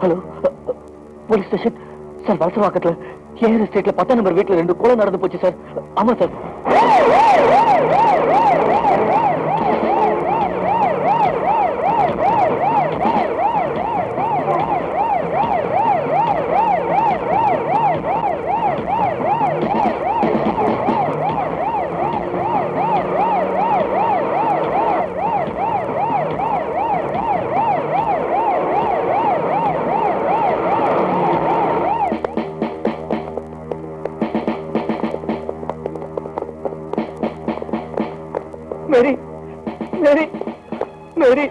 Hello, police station sir. வலசவாக்கத்துல air எஸ்டேட்ல 10 number வீட்டுல 2 கொலை நடந்து போச்சு சார். ஆமா சார். மேரி, மேரி, மேரி.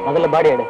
முதல்ல பாடி எடு.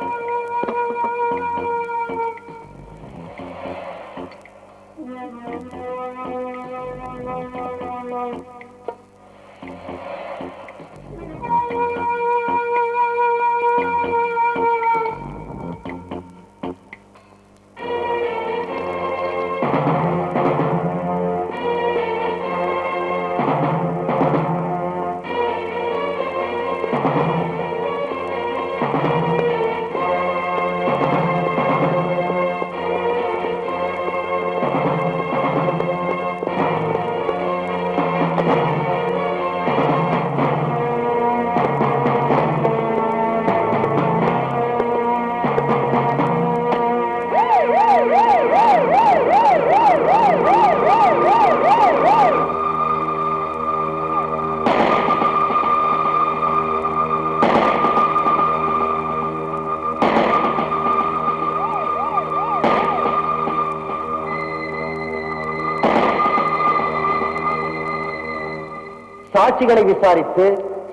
சாட்சிகளை விசாரித்து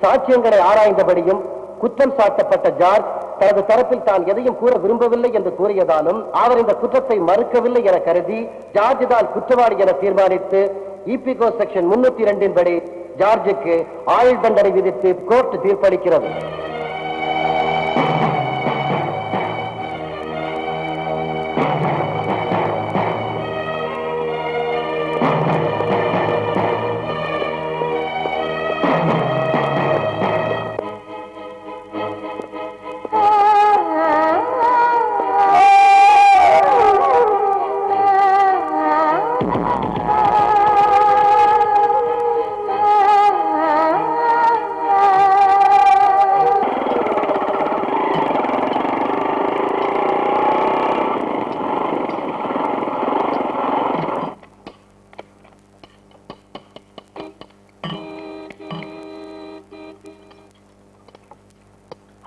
சாட்சியங்களை ஆராய்ந்தபடியும் குற்றம் சாட்டப்பட்ட ஜார்ஜ் தனது தரப்பில் தான் எதையும் கூற விரும்பவில்லை என்று கூறியதாலும் அவர் இந்த குற்றத்தை மறுக்கவில்லை என கருதி ஜார்ஜ் தான் குற்றவாளி என தீர்மானித்து ஈபிகோ செக்ஷன் 302 படி ஜார்ஜுக்கு ஆயுள் தண்டனை விதித்து கோர்ட் தீர்ப்பளிக்கிறது.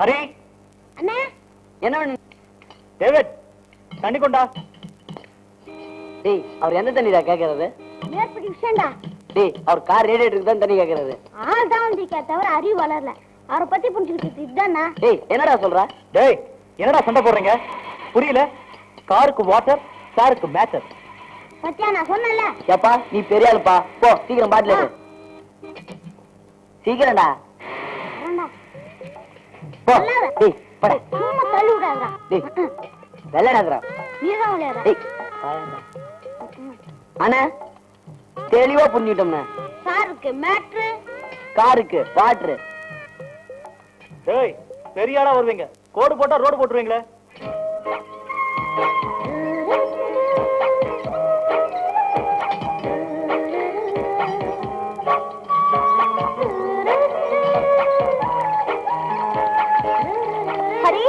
ஹரி, அண்ணா என்ன டேவிட், தண்ணி கொண்டா. டேய், அவர் எந்த தண்ணிடா கேக்குறது? மேற்படி விஷயம்டா. டேய், அவர் கார் ரேடியேட்டருக்கு தான் தண்ணி கேக்குறது. ஆள் தான் வந்திருக்கா தவிர அறிவு வளரல. அவரை பத்தி புரிஞ்சுக்கிட்டு இதுதானா? டேய், என்னடா சொல்ற? டேய், என்னடா சண்டை போடுறீங்க? புரியல. காருக்கு வாட்டர், காருக்கு மேட்டர். பத்தியா நான் சொன்னேன்ல. ஏப்பா, நீ பெரிய ஆளுப்பா. போ, சீக்கிரம் பாட்டில் எடு. சீக்கிரம்டா. போ. டேய், போடா. சும்மா தள்ளி விடாதடா. டேய், வெள்ளடாதடா. நீதான் விளையாடுற. டேய், அண்ணா தெளிவா புரிஞ்சுட்டோம்ண்ணா. சாருக்கு மேட்ரு, காருக்கு வாட்டரு. டேய், பெரிய ஆளா வருவீங்க. கோடு போட்டா ரோடு போட்டுருவீங்களே. ஹரி,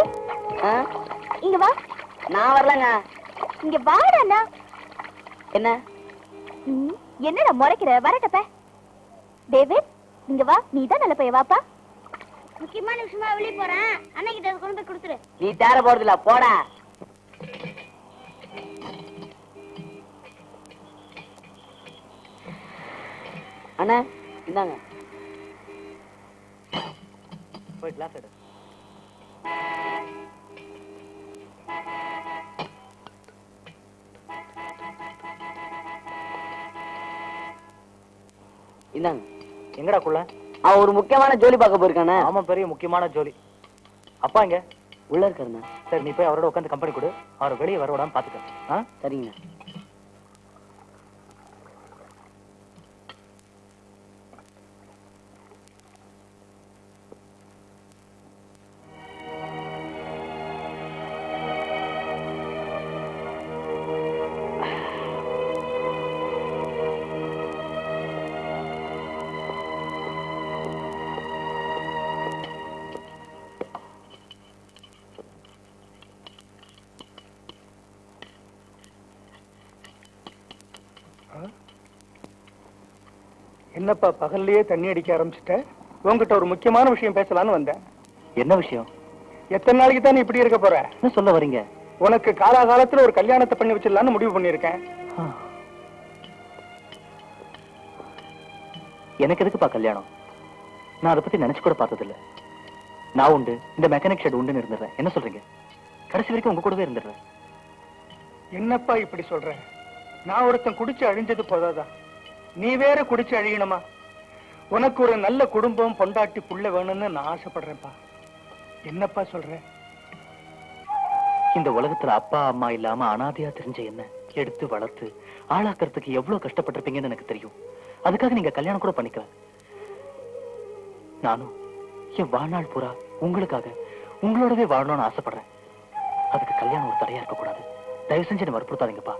இங்க வா. நான் வரலங்க. இங்க வாடா. என்ன என்னடா முறைக்கிற? வரட்டப்ப. டேவிட், இங்க வா. நீ தான் நல்ல பைய. வாப்பா. முக்கியமான விஷயமா வெளியே போறேன். அன்னைக்கிட்ட கொண்டு போய் கொடுத்துரு. நீ தேர போறதில்ல, போடா. அண்ணா, இந்தாங்க. போய் கிளாஸ் எடு. இந்தாங்க. எங்கடா குள்ள? அவன் ஒரு முக்கியமான ஜோலி பார்க்க போயிருக்கானே. ஆமா, பெரிய முக்கியமான ஜோலி. அப்பா இங்க உள்ள இருக்காருண்ணா. சரி, நீ போய் அவரோட உட்காந்து கம்பெனி கொடு. அவர் வெளியே வர விடாம பாத்துக்க. சரிங்கண்ணா. என்னப்பா பகல்லையே தண்ணி அடிக்க ஆரம்பிச்சுட்ட? உங்ககிட்ட ஒரு முக்கியமான விஷயம் பேசலான்னு வந்தேன். என்ன விஷயம்? எத்தனை நாளைக்கு தான் நீ இப்படி இருக்க போற? என்ன சொல்ல வரீங்க? உனக்கு காலாகாலத்துல ஒரு கல்யாணத்தை பண்ணி வச்சிடலான்னு முடிவு பண்ணிருக்கேன். எனக்கு எதுக்குப்பா கல்யாணம்? நான் அதை பத்தி நினைச்சு கூட பார்த்தது இல்ல. நான் உண்டு, இந்த மெக்கானிக் ஷெட் உண்டுன்னு இருந்துடுறேன். என்ன சொல்றீங்க? கடைசி வரைக்கும் உங்க கூடவே இருந்துடுறேன். என்னப்பா இப்படி சொல்ற? நான் ஒருத்தன் குடிச்சு அழிஞ்சது போதாதா, நீ வேற குடிச்சு அழியணுமா? உனக்கு ஒரு நல்ல குடும்பம், பொண்டாட்டி, புள்ள வேணும்னு நான் ஆசைப்படுறேன்ப்பா. என்னப்பா சொல்ற? இந்த உலகத்துல அப்பா அம்மா இல்லாம அனாதையா தெரிஞ்ச என்ன எடுத்து வளர்த்து ஆளாக்குறதுக்கு எவ்வளவு கஷ்டப்பட்டிருப்பீங்கன்னு எனக்கு தெரியும். அதுக்காக நீங்க கல்யாணம் கூட பண்ணிக்கல. நானும் என் வாழ்நாள் பூரா உங்களுக்காக உங்களோடவே வாழணும்னு ஆசைப்படுறேன். அதுக்கு கல்யாணம் ஒரு தடையா இருக்க கூடாது. தயவு செஞ்சு என்ன வற்புறுத்தாதீங்கப்பா.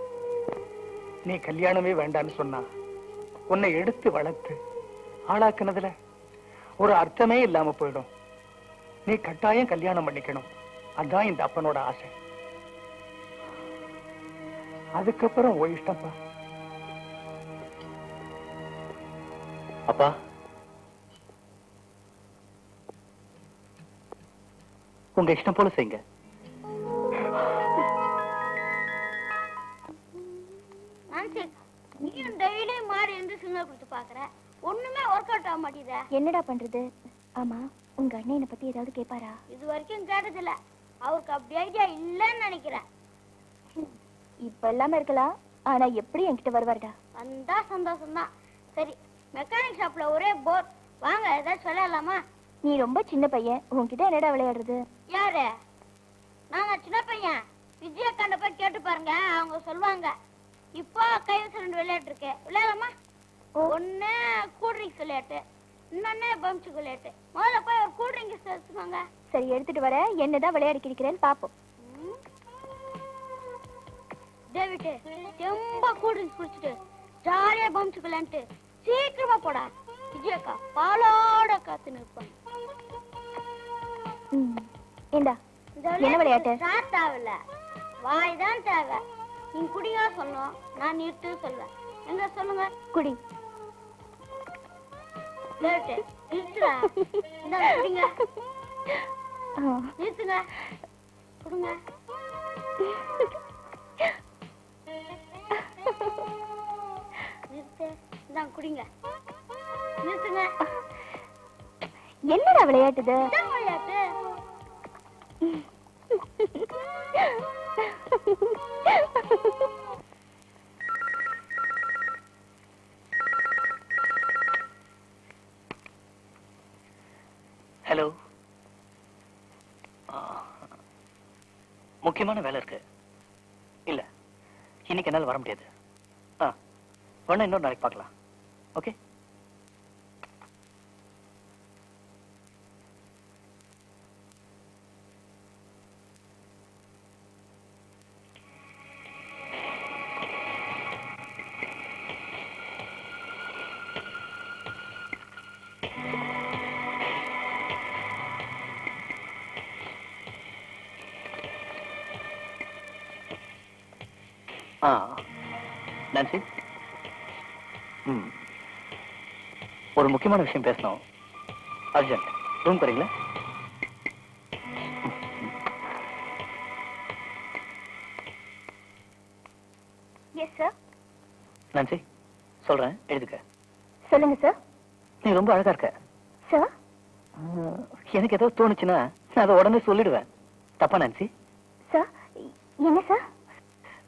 நீ கல்யாணமே வேண்டான்னு சொன்னா உன்னை எடுத்து வளர்த்து ஆளாக்குனதுல ஒரு அர்த்தமே இல்லாம போயிடும். நீ கட்டாயம் கல்யாணம் பண்ணிக்கணும். அதான் இந்த அப்பனோட ஆசை. அதுக்கப்புறம் ஓ இஷ்டப்பா. அப்பா, உங்க இஷ்டம் போல செய்யுங்க. நீயும் டெய்லி மாறி இருந்து சிக்னல் கொடுத்து பாக்குற, ஒண்ணுமே ஒர்க் அவுட் ஆக மாட்டேங்குதே. என்னடா பண்றது? ஆமா, உங்க அண்ணன் என்ன பத்தி ஏதாவது கேட்பாரா? இது வரைக்கும் கேட்டதில்ல. அவருக்கு அப்படி ஐடியா இல்லன்னு நினைக்கிறேன். இப்ப எல்லாமே இருக்கலாம், ஆனா எப்படி என்கிட்ட வருவாருடா? வந்தா சந்தோஷம் தான். சரி, மெக்கானிக் ஷாப்ல ஒரே போர், வாங்க ஏதாவது சொல்லலாமா? நீ ரொம்ப சின்ன பையன், உன்கிட்ட என்னடா விளையாடுறது? யாரு? நாங்க சின்ன பையன். விஜயகாண்ட போய் கேட்டு பாருங்க, அவங்க சொல்லுவாங்க. இப்போ கைவசம் 2 விளையாட்டு இருக்கு, விளையாடலாமா? ஒண்ணு கூல் ட்ரிங்க்ஸ் விளையாட்டு, இன்னொன்னு பம்ப்ஸ் விளையாட்டு. முதல்ல போய் ஒரு கூல் ட்ரிங்க்ஸ் எடுத்துவாங்க. சரி, எடுத்துட்டு வர. என்னதான் விளையாடி கிடிக்கிறேன்னு பாப்போம். டேவிட், ரொம்ப கூல் ட்ரிங்க்ஸ் குடிச்சிட்டு ஜாலியா பம்ப்ஸ் விளையாண்டு சீக்கிரமா போடா. விஜயக்கா பாலோட காத்து நிற்பாங்க. ஏண்டா, என்ன விளையாட்டு? தேவையில்ல, வாய் தான் தேவை. நீ குடியா சொல்லணும், நான் நிறுத்து சொல்லுவேன். எங்க சொல்லுங்க? குடி. நிறுத்துடா. குடிங்க. நிறுத்துங்க. குடுங்க. நிறுத்து. இந்தாங்க குடிங்க. நிறுத்துங்க. என்னடா விளையாட்டுது? விளையாட்டு. ஹலோ, முக்கியமான வேலை இருக்கு. இல்ல, இன்னைக்கு என்னால வர முடியாது. வேணா இன்னொரு நாளைக்கு பார்க்கலாம். ஓகே? நான்சி, ஒரு முக்கியமான விஷயம் பேசணும். அர்ஜென்ட். ரூம் போறீங்களா? Yes sir. நான்சி, சொல்றேன், எழுதுக்க. சொல்லுங்க சார். நீ ரொம்ப அழகா இருக்க சார். எனக்கு ஏதோ தோணுச்சுன்னா நான் அதை உடனே சொல்லிடுவேன். தப்பா நான்சி? சார், என்ன சார்?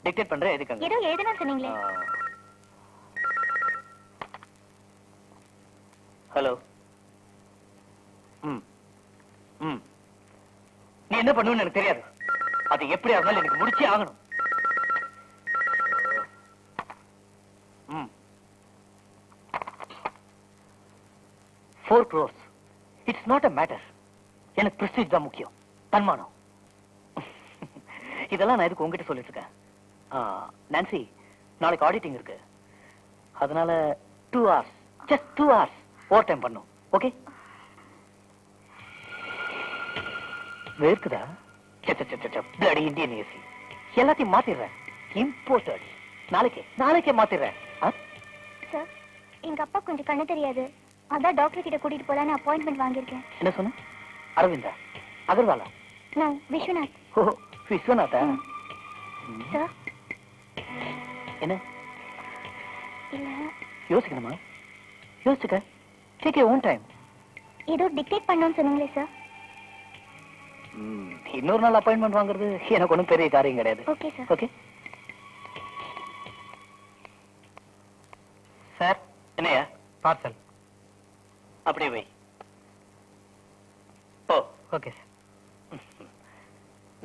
டிக்டேட் பண்றேன், எதுக்காங்க? ஏதோ எழுதணும் சொன்னீங்களே. ஹலோ. நீ என்ன பண்ணுவேன்னு எனக்கு தெரியாது. அது எப்படியா இருந்தாலும் எனக்கு முடிச்சே ஆகணும். 4 crores. It's not a matter. எனக்கு பிரஸ்டீஜ் தான் முக்கியம், தன்மானம். இதெல்லாம் நான் எதுக்கு உங்ககிட்ட சொல்லிட்டு இருக்கேன்? நான்சி, நாளைக்கு ஆடிட்டிங் இருக்கு. அதனால 2 hours, just 2 hours over time பண்ணும். ஓகே? வேர்க்குதா? Bloody Indian AC. எல்லாத்தையும் மாத்திடுறேன். இம்போர்ட்டட். நாளைக்கே மாத்திடுறேன். சார், எங்க அப்பா கொஞ்சம் கண்ணு தெரியாது, அதான் டாக்டர் கிட்ட கூட்டிட்டு போலான்னு அப்பாயின்மெண்ட் வாங்கியிருக்கேன். என்ன சொன்ன? அரவிந்தா? அகர்வாலா? நான் விஸ்வநாத். ஓ, விஸ்வநாதா? சார் என்ன இல்ல, யோசிக்கணுமா? யோசிச்சுக்க. Take your own time. ஏதோ டிக்டேட் பண்ணணும்னு சொன்னீங்களே சார். இன்னொரு நாள் அப்பாயின்மெண்ட் வாங்குறது எனக்கு ஒன்றும் பெரிய காரியம் கிடையாது. Okay sir. Okay sir. என்னையா பார்சல்? அப்படியே வை. Oh okay sir.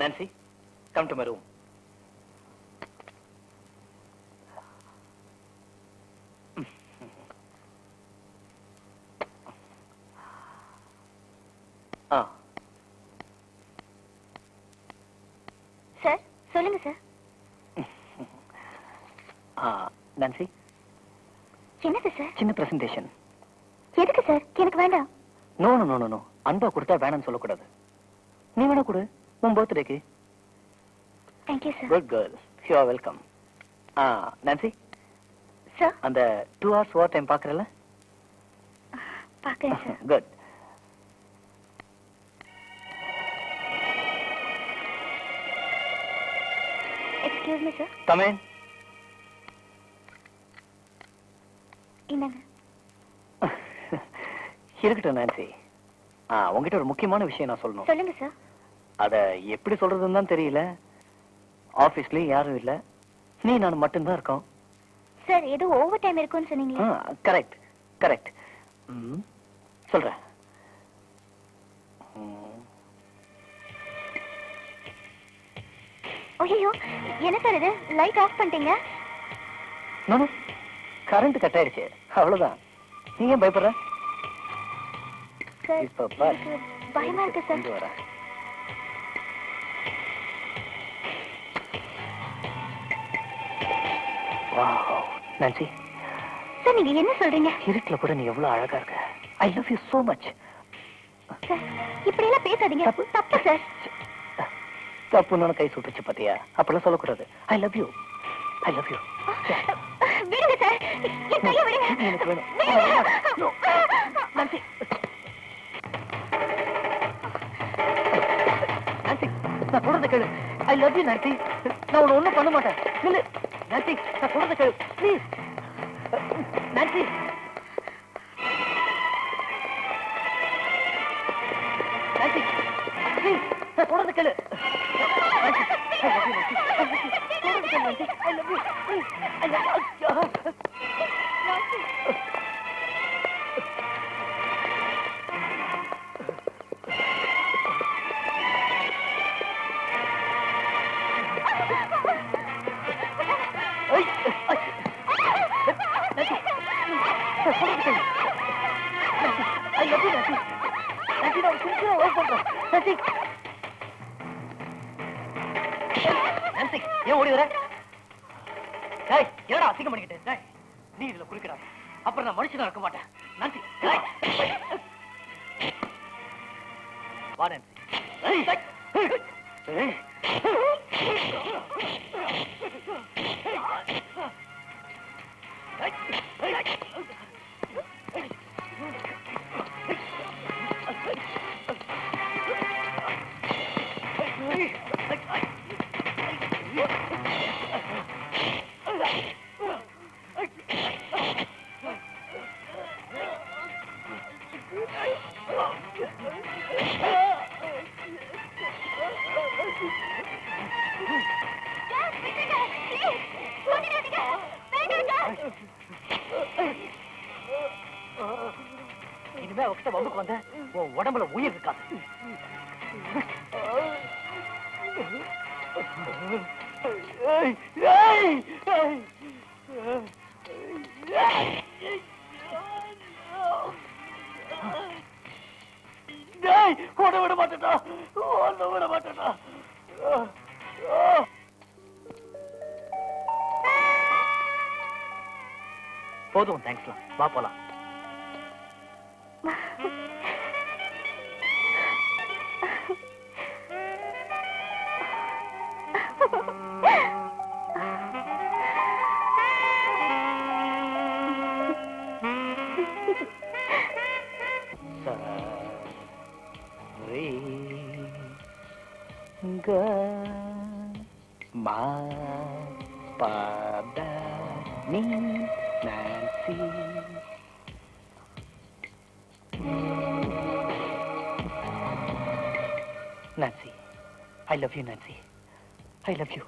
Nancy, come to my room. Sir சொல்லுங்க சார். நான்சி, என்னது சார்? சின்ன பிரசன்டேஷன். எதுக்கு சார்? எனக்கு வேண்டாம். நோ நோ நோ நோ, அன்பா கொடுத்தா வேணாம்னு சொல்லக்கூடாது. நீ வேணா கொடு, உன் பர்த்டேக்கு. Thank you sir. Good girl, you are welcome. Nancy, sir அந்த 2 hours ஓவர் டைம் பார்க்கறல? பார்க்கறேன் sir. Good. Excuse me sir. Come in. இந்தாங்க. இருக்கட்டும் நான்சி. உங்ககிட்ட ஒரு முக்கியமான விஷயம் நான் சொல்லணும். சொல்லுங்க சார். அத எப்படி சொல்றதுன்னு தான் தெரியல. ஆபீஸ்லயும் யாரும் இல்ல, நீ நான் மட்டும்தான் இருக்கோம். சார் ஏதோ ஓவர் டைம் இருக்குன்னு சொன்னீங்களே. Correct correct. சொல்றேன். ஐயோ, என்ன சார் இது? லைட் ஆஃப் பண்ணிட்டீங்க. நானு கரண்ட் கட் ஆயிடுச்சு, அவ்வளவுதான். நீங்க ஏன் பயப்படுற? சார் இப்ப பார். எனக்கு பயமா இருக்கு சார். இங்க வரேன். வாவ் நான்சி, சார் நீங்க என்ன சொல்றீங்க? இருட்டுல கூட நீ எவ்வளவு அழகா இருக்க. I love you so much. Sir இப்படி எல்லாம் பேசாதீங்க, தப்பு சார். தப்புன்னு கை சுட்டுச்சு பாத்தியா? அப்பெல்லாம் சொல்லக்கூடாது. I love you, I love you. விடுங்க சார், என் கையை விடுங்க. எனக்கு வேணும். விடுங்க. நான்சி, நான்சி, நான் சொல்றத கேளு. I love you Nancy. நான் உன்னை ஒண்ணும் பண்ண மாட்டேன். நில்லு நான்சி, நான் சொல்றத கேளு ப்ளீஸ். நான்சி, நான்சி, ப்ளீஸ், நான் சொல்றத கேளு. Nancy, I love you, Nancy. சொல்றத கேளு Nancy. I love you, please. I love you. Nancy. I love you, Nancy. Nancy, நான் சின்சியரா ஒர்க் பண்றேன். Nancy. Nancy, ஏன் ஓடி வர? டேய், என்னடா அசிங்கம் பண்ணிக்கிட்டு? டேய், நீ இதுல குளிக்கடா. அப்புறம் நான் மனுஷனா இருக்க மாட்டேன். Nancy, டேய். வா Nancy. டேய், டேய். இனிமே அவகிட்ட வம்புக்கு வந்த உன் உடம்புல உயிர் இருக்காது. ஓட விட மாட்டேடா, ஓட விட மாட்டேடா. போதும், தேங்க்ஸ்லாம். வா போலாம். மா பத நீ Nancy. Nancy, I love you Nancy, I love you.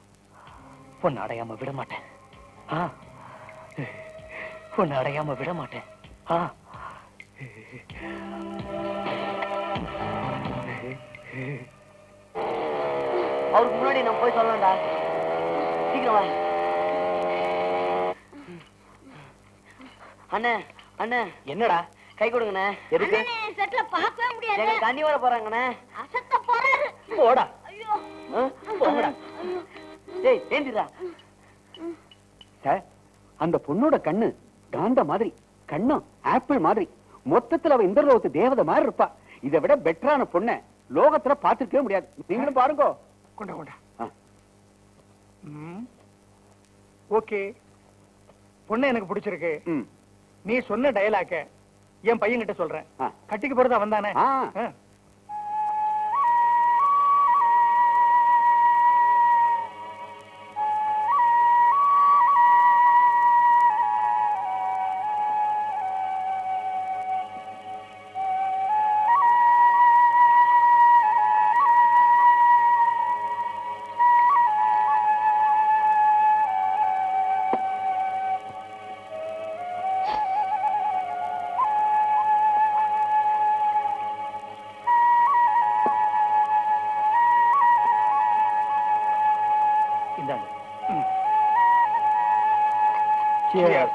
உன்னை அடையாம விட மாட்டேன். உன்னை அடையாம விட மாட்டேன். அவருக்கு முன்னாடி நான் போய் சொல்லலாம்டா. சீக்கிரம் வா. அண்ணே அண்ணே. என்னடா? கை கொடுங்கண்ணே. எதுக்கு? செட்ல பார்க்கவே முடியாது. கண்ணி வர போறாங்கண்ணே. அசத்த போறாரு. போடா. ஐயோ போங்கடா. டேய் ஏந்திரா. அந்த பொண்ணோட கண்ணு காந்த மாதிரி, கண்ணும் ஆப்பிள் மாதிரி, மொத்தத்துல அவ இந்திரலோகத்து தேவதை மாதிரி இருப்பா. இதை விட பெட்டரான பொண்ணை லோகத்துல பாத்துக்கவே முடியாது. நீங்களும் பாருங்க. கொண்டா கொண்டா. ஓகே, பொண்ணு எனக்கு பிடிச்சிருக்கு. நீ சொன்ன டயலாக்க என் பையன் கிட்ட சொல்றேன். கட்டிக்கு போறது அவன் தானே? Cheers.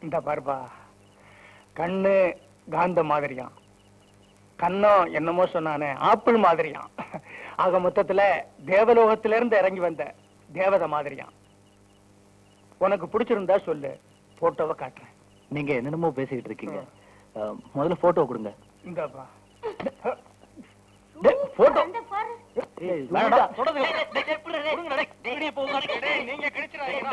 இந்த பாருப்பா, கண்ணு காந்த மாதிரியாம், கண்ணம் என்னமோ சொன்னானே ஆப்பிள் மாதிரியாம். ஆக மொத்தத்துல தேவலோகத்தில இருந்து இறங்கி வந்த தேவதை மாதிரியாம். உனக்கு பிடிச்சிருந்தா சொல்லு, போட்டோவை காட்டுறேன். நீங்க என்னென்னமோ பேசிக்கிட்டு இருக்கீங்க. முதல்ல போட்டோ கொடுங்க. இந்தப்பா போட்டோ. நீங்க கிடைச்சிடாதீங்க.